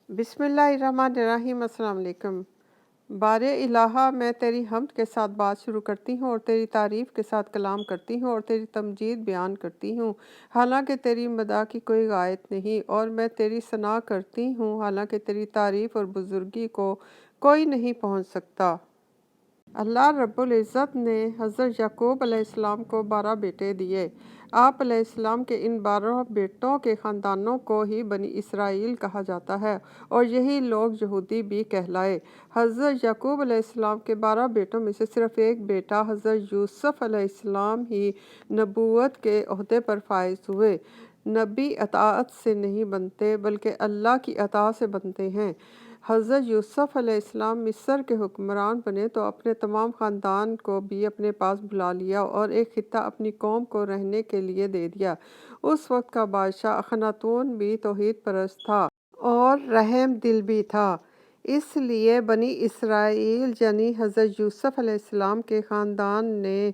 بسم اللہ الرحمن الرحیم۔ السلام علیکم۔ بار الہ، میں تیری حمد کے ساتھ بات شروع کرتی ہوں اور تیری تعریف کے ساتھ کلام کرتی ہوں اور تیری تمجید بیان کرتی ہوں، حالانکہ تیری مدح کی کوئی غایت نہیں، اور میں تیری ثنا کرتی ہوں حالانکہ تیری تعریف اور بزرگی کو کوئی نہیں پہنچ سکتا۔ اللہ رب العزت نے حضرت یعقوب علیہ السلام کو 12 بیٹے دیے۔ آپ علیہ السلام کے ان 12 بیٹوں کے خاندانوں کو ہی بنی اسرائیل کہا جاتا ہے، اور یہی لوگ یہودی بھی کہلائے۔ حضرت یعقوب علیہ السلام کے 12 بیٹوں میں سے صرف ایک بیٹا حضرت یوسف علیہ السلام ہی نبوت کے عہدے پر فائز ہوئے۔ نبی اطاعت سے نہیں بنتے بلکہ اللہ کی اطاعت سے بنتے ہیں۔ حضرت یوسف علیہ السلام مصر کے حکمران بنے تو اپنے تمام خاندان کو بھی اپنے پاس بلا لیا اور ایک خطہ اپنی قوم کو رہنے کے لیے دے دیا۔ اس وقت کا بادشاہ اخناتون بھی توحید پرست تھا اور رحم دل بھی تھا، اس لیے بنی اسرائیل یعنی حضرت یوسف علیہ السلام کے خاندان نے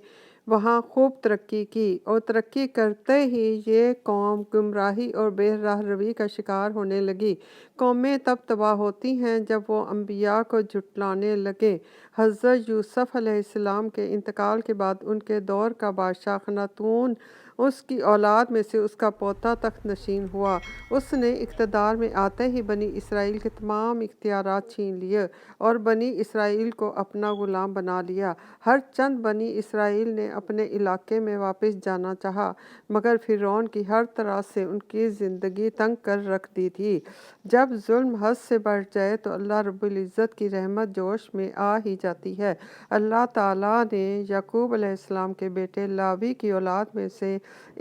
وہاں خوب ترقی کی، اور ترقی کرتے ہی یہ قوم گمراہی اور بے راہ روی کا شکار ہونے لگی۔ قومیں تب تباہ ہوتی ہیں جب وہ انبیاء کو جھٹلانے لگیں۔ حضرت یوسف علیہ السلام کے انتقال کے بعد ان کے دور کا بادشاہ اخناتون، اس کی اولاد میں سے اس کا پوتا تخت نشین ہوا۔ اس نے اقتدار میں آتے ہی بنی اسرائیل کے تمام اختیارات چھین لیے اور بنی اسرائیل کو اپنا غلام بنا لیا۔ ہر چند بنی اسرائیل نے اپنے علاقے میں واپس جانا چاہا، مگر فرعون کی ہر طرح سے ان کی زندگی تنگ کر رکھ دی تھی۔ جب ظلم حد سے بڑھ جائے تو اللہ رب العزت کی رحمت جوش میں آ ہی جاتی ہے۔ اللہ تعالیٰ نے یعقوب علیہ السلام کے بیٹے لاوی کی اولاد میں سے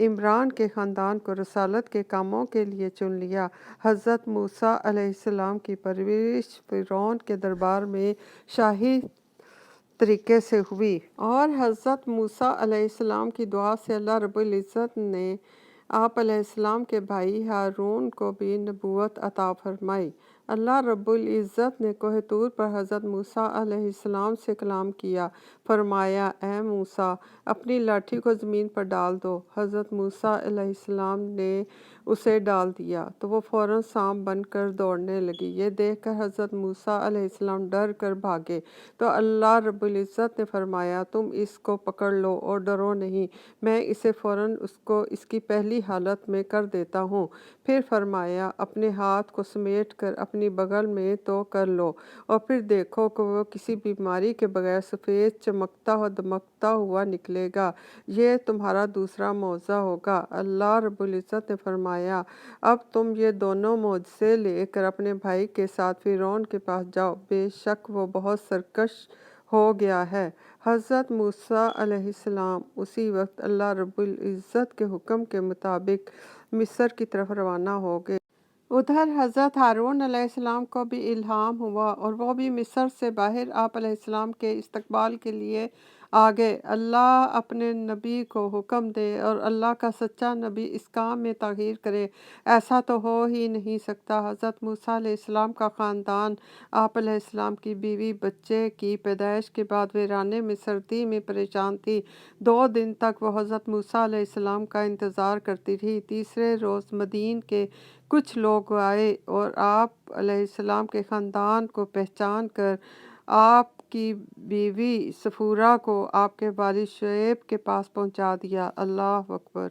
عمران کے خاندان کو رسالت کے کاموں کے لیے چن لیا۔ حضرت موسیٰ علیہ السلام کی پرورش فرعون کے دربار میں شاہی طریقے سے ہوئی، اور حضرت موسیٰ علیہ السلام کی دعا سے اللہ رب العزت نے آپ علیہ السلام کے بھائی ہارون کو بھی نبوت عطا فرمائی۔ اللہ رب العزت نے کوہ طور پر حضرت موسیٰ علیہ السلام سے کلام کیا، فرمایا اے موسیٰ، اپنی لاٹھی کو زمین پر ڈال دو۔ حضرت موسیٰ علیہ السلام نے اسے ڈال دیا تو وہ فوراً سانپ بن کر دوڑنے لگی۔ یہ دیکھ کر حضرت موسیٰ علیہ السلام ڈر کر بھاگے تو اللہ رب العزت نے فرمایا تم اس کو پکڑ لو اور ڈرو نہیں، میں اسے فوراً اس کو اس کی پہلی حالت میں کر دیتا ہوں۔ پھر فرمایا اپنے ہاتھ کو سمیٹ کر اپنی بغل میں تو کر لو، اور پھر دیکھو کہ وہ کسی بیماری کے بغیر سفید چمکتا اور دمکتا ہوا نکلے گا، یہ تمہارا دوسرا معجزہ ہوگا۔ اللہ رب العزت نے فرمایا اب تم یہ دونوں معجزے لے کر اپنے بھائی کے ساتھ فرعون کے پاس جاؤ، بے شک وہ بہت سرکش ہو گیا ہے۔ حضرت موسیٰ علیہ السلام اسی وقت اللہ رب العزت کے حکم کے مطابق مصر کی طرف روانہ ہو گئے۔ ادھر حضرت ہارون علیہ السلام کو بھی الہام ہوا اور وہ بھی مصر سے باہر آپ علیہ السلام کے استقبال کے لیے آ گئے۔ اللہ اپنے نبی کو حکم دے اور اللہ کا سچا نبی اس کام میں تاخیر کرے، ایسا تو ہو ہی نہیں سکتا۔ حضرت موسیٰ علیہ السلام کا خاندان آپ علیہ السلام کی بیوی بچے کی پیدائش کے بعد ویرانے میں سردی میں پریشان تھی۔ 2 دن تک وہ حضرت موسیٰ علیہ السلام کا انتظار کرتی رہی۔ تیسرے روز مدین کے کچھ لوگ آئے اور آپ علیہ السلام کے خاندان کو پہچان کر آپ کی بیوی صفورہ کو آپ کے والد شعیب کے پاس پہنچا دیا۔ اللہ اکبر۔